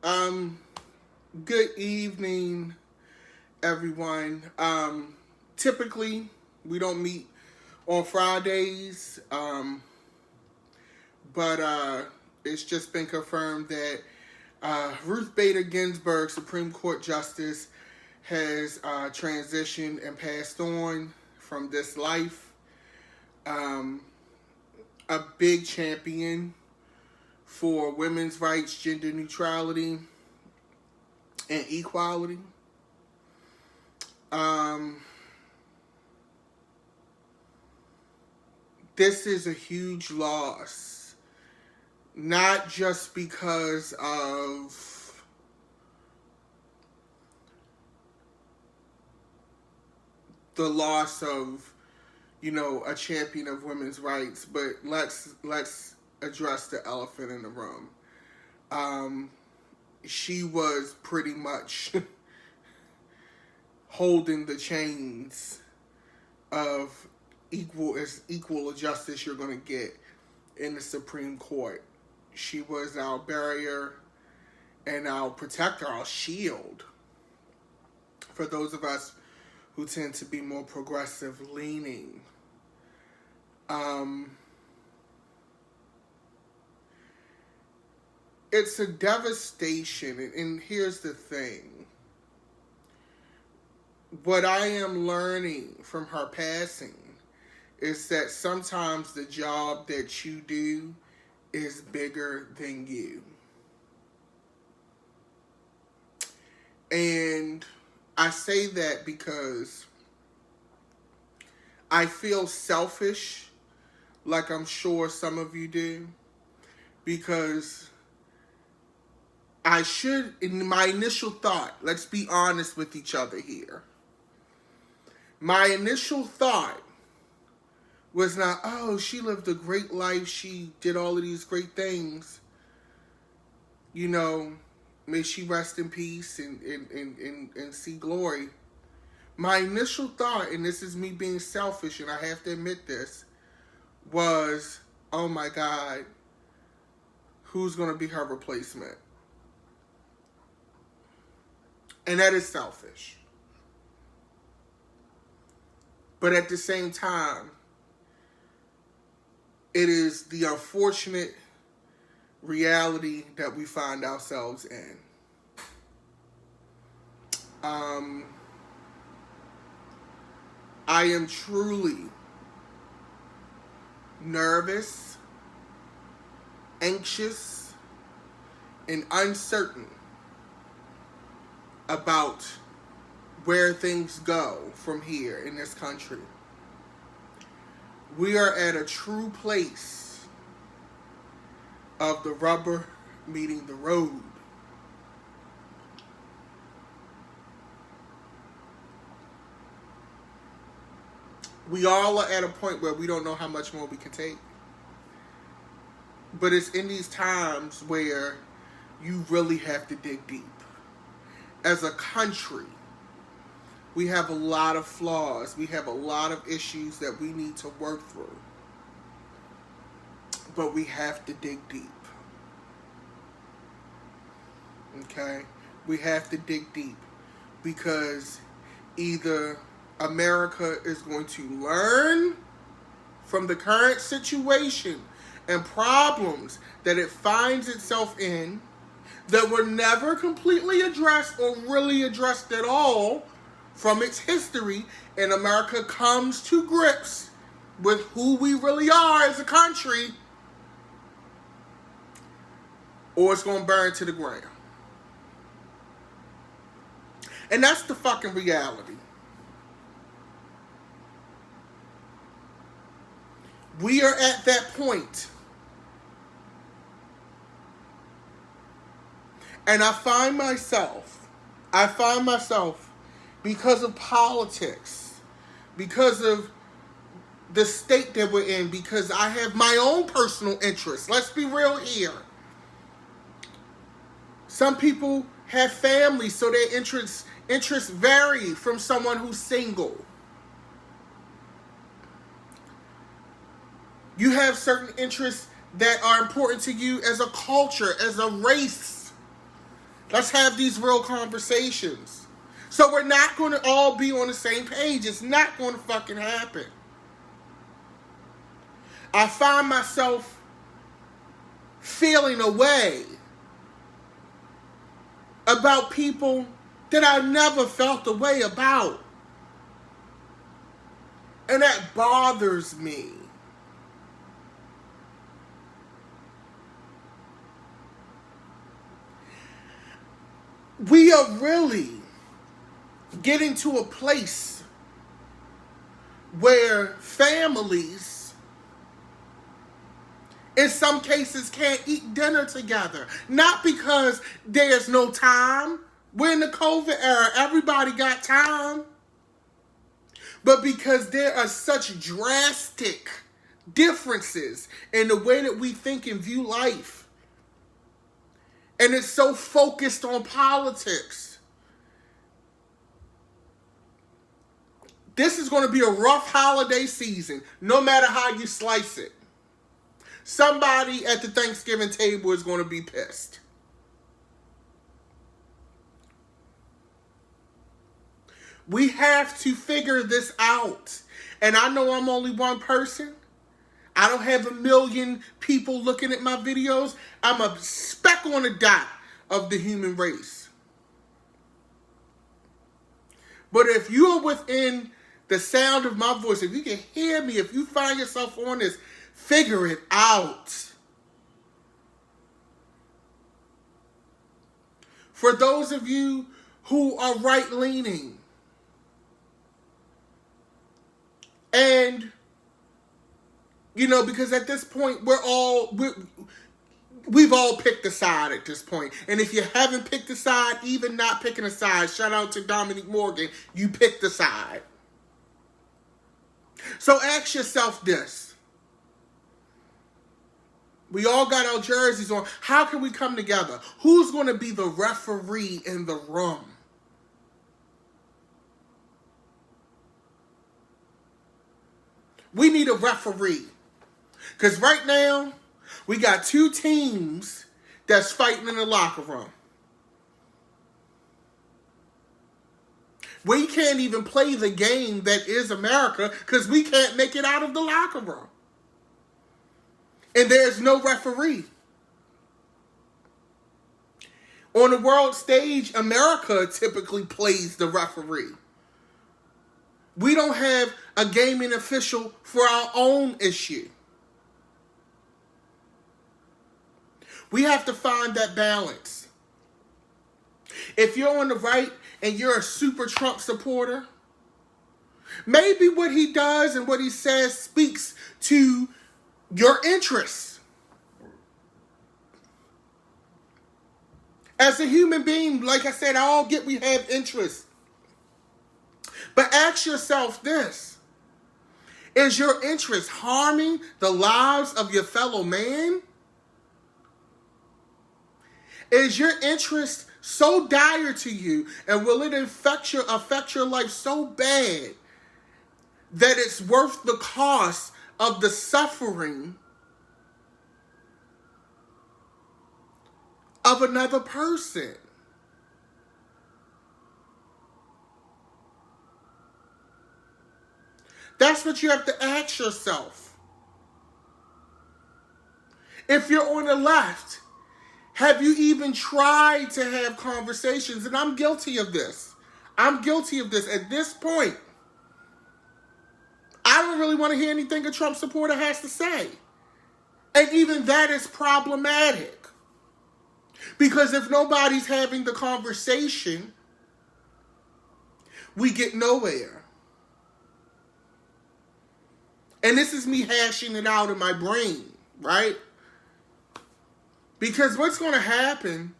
Um, Good evening, everyone. Typically, we don't meet on Fridays, but it's just been confirmed that Ruth Bader Ginsburg, Supreme Court Justice, has transitioned and passed on from this life. A big champion for women's rights, gender neutrality, and equality. This is a huge loss, not just because of the loss of, a champion of women's rights, but let's address the elephant in the room. She was pretty much holding the chains of equal justice you're going to get in the Supreme Court. She was our barrier and our protector, our shield, for those of us who tend to be more progressive leaning. It's a devastation, and here's the thing. What I am learning from her passing is that sometimes the job that you do is bigger than you. And I say that because I feel selfish, like I'm sure some of you do, because in my initial thought, let's be honest with each other here. My initial thought was not, oh, she lived a great life, she did all of these great things. May she rest in peace and see glory. My initial thought, and this is me being selfish, and I have to admit this, was, oh my God, who's going to be her replacement? And that is selfish. But at the same time, it is the unfortunate reality that we find ourselves in. I am truly nervous, anxious, and uncertain about where things go from here in this country. We are at a true place of the rubber meeting the road. We all are at a point where we don't know how much more we can take. But it's in these times where you really have to dig deep. As a country, we have a lot of flaws. We have a lot of issues that we need to work through. But we have to dig deep. Okay? We have to dig deep. Because either America is going to learn from the current situation and problems that it finds itself in, that were never completely addressed or really addressed at all from its history, and America comes to grips with who we really are as a country, or it's going to burn to the ground. And that's the fucking reality. We are at that point. And I find myself, because of politics, because of the state that we're in, because I have my own personal interests. Let's be real here. Some people have families, so their interests vary from someone who's single. You have certain interests that are important to you as a culture, as a race, Let's have these real conversations. So we're not going to all be on the same page. It's not going to fucking happen. I find myself feeling a way about people that I never felt a way about. And that bothers me. We are really getting to a place where families, in some cases, can't eat dinner together. Not because there's no time. We're in the COVID era. Everybody got time. But because there are such drastic differences in the way that we think and view life. And it's so focused on politics. This is going to be a rough holiday season, no matter how you slice it. Somebody at the Thanksgiving table is going to be pissed. We have to figure this out. And I know I'm only one person. I don't have a million people looking at my videos. I'm a speck on a dot of the human race. But if you are within the sound of my voice, if you can hear me, if you find yourself on this, figure it out. For those of you who are right-leaning, and, you know, because at this point, we've all picked a side at this point. And if you haven't picked a side, even not picking a side, shout out to Dominique Morgan, you picked a side. So ask yourself this. We all got our jerseys on. How can we come together? Who's going to be the referee in the room? We need a referee. Because right now, we got two teams that's fighting in the locker room. We can't even play the game that is America because we can't make it out of the locker room. And there's no referee. On the world stage, America typically plays the referee. We don't have a gaming official for our own issue. We have to find that balance. If you're on the right and you're a super Trump supporter, maybe what he does and what he says speaks to your interests. As a human being, like I said, I all get we have interests. But ask yourself this. Is your interest harming the lives of your fellow man? Is your interest so dire to you, and will it affect your life so bad that it's worth the cost of the suffering of another person? That's what you have to ask yourself. If you're on the left, have you even tried to have conversations? And I'm guilty of this. I'm guilty of this. At this point, I don't really want to hear anything a Trump supporter has to say. And even that is problematic. Because if nobody's having the conversation, we get nowhere. And this is me hashing it out in my brain, right? Because what's going to happen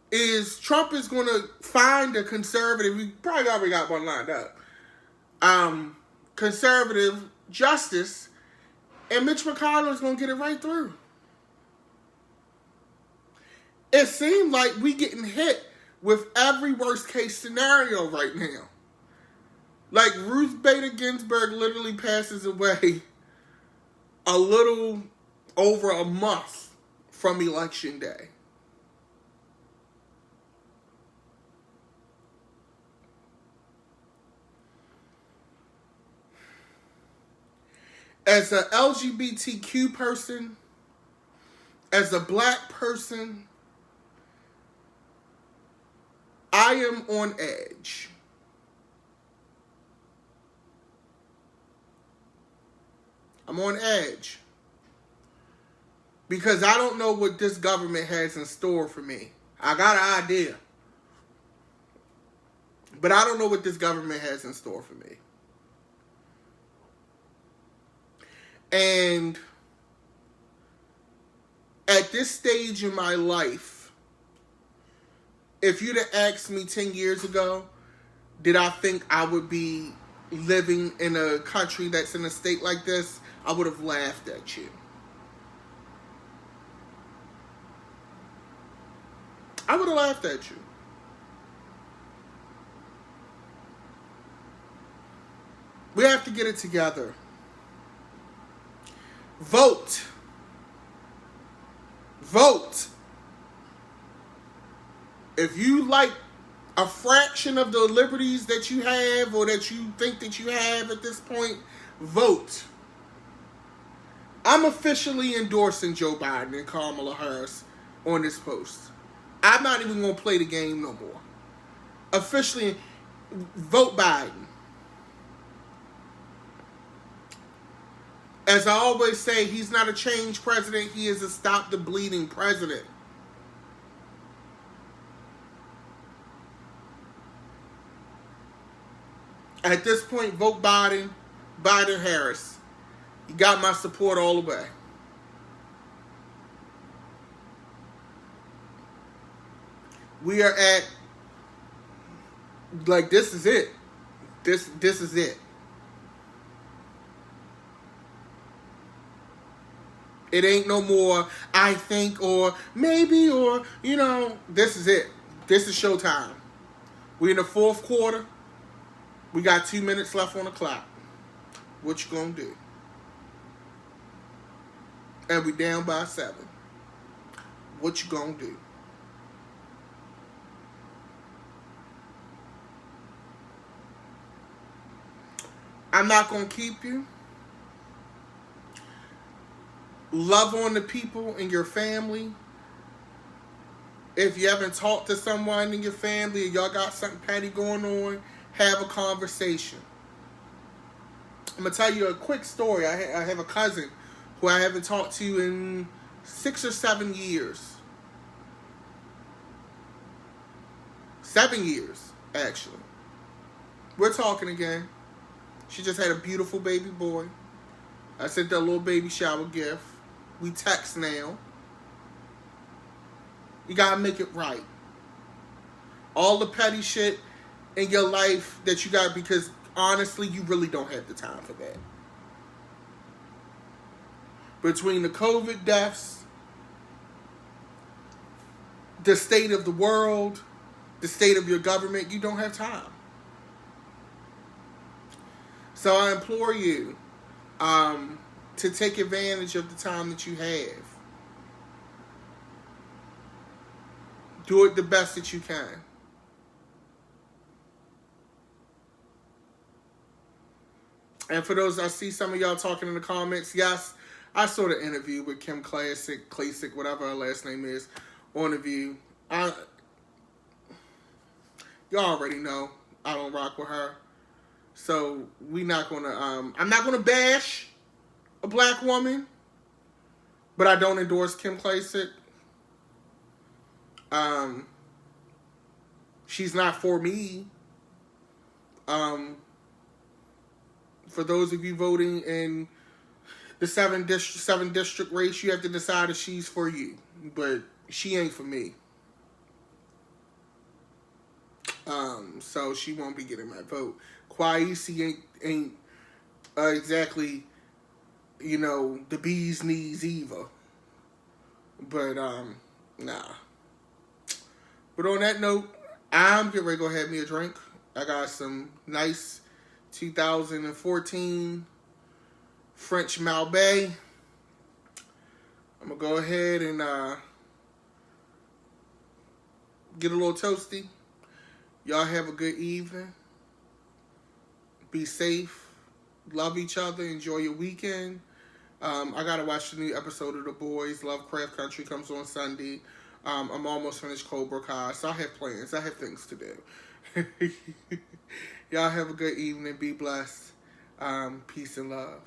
is Trump is going to find a conservative, we probably already got one lined up, conservative justice, and Mitch McConnell is going to get it right through. It seems like we getting hit with every worst case scenario right now. Like Ruth Bader Ginsburg literally passes away a little over a month from Election Day. As a LGBTQ person, as a black person, I am on edge. I'm on edge. Because I don't know what this government has in store for me. I got an idea. But I don't know what this government has in store for me. And at this stage in my life, if you'd have asked me 10 years ago, did I think I would be living in a country that's in a state like this, I would have laughed at you. I would have laughed at you. We have to get it together. Vote. Vote. If you like a fraction of the liberties that you have or that you think that you have at this point, vote. I'm officially endorsing Joe Biden and Kamala Harris on this post. I'm not even going to play the game no more. Officially, vote Biden. As I always say, he's not a change president. He is a stop the bleeding president. At this point, vote Biden, Biden-Harris. You got my support all the way. We are at, like, this is it. This is it. It ain't no more, I think, or maybe, or, you know, this is it. This is showtime. We're in the fourth quarter. We got 2 minutes left on the clock. What you gonna do? And we down by 7. What you gonna do? I'm not gonna keep you. Love on the people in your family. If you haven't talked to someone in your family or y'all got something petty going on, have a conversation. I'm going to tell you a quick story. I have a cousin who I haven't talked to in 6 or 7 years. 7 years, actually. We're talking again. She just had a beautiful baby boy. I sent her a little baby shower gift. We text now. You gotta make it right. All the petty shit in your life that you got, because honestly, you really don't have the time for that. Between the COVID deaths, the state of the world, the state of your government, you don't have time. So I implore you to take advantage of the time that you have. Do it the best that you can. And for those, I see some of y'all talking in the comments. Yes, I saw the interview with Kim Classic, whatever her last name is, on the View. Y'all already know I don't rock with her. So we not gonna. I'm not gonna bash a black woman, but I don't endorse Kim Classic. She's not for me. For those of you voting in the 7 district race, you have to decide if she's for you. But she ain't for me. So she won't be getting my vote. Kwesi ain't exactly, you know, the bee's knees either. But, nah. But on that note, I'm getting ready to go have me a drink. I got some nice 2014 French Malbec. I'm going to go ahead and get a little toasty. Y'all have a good evening. Be safe. Love each other. Enjoy your weekend. I gotta watch the new episode of The Boys. Lovecraft Country comes on Sunday. I'm almost finished Cobra Kai, so I have plans. I have things to do. Y'all have a good evening. Be blessed. Peace and love.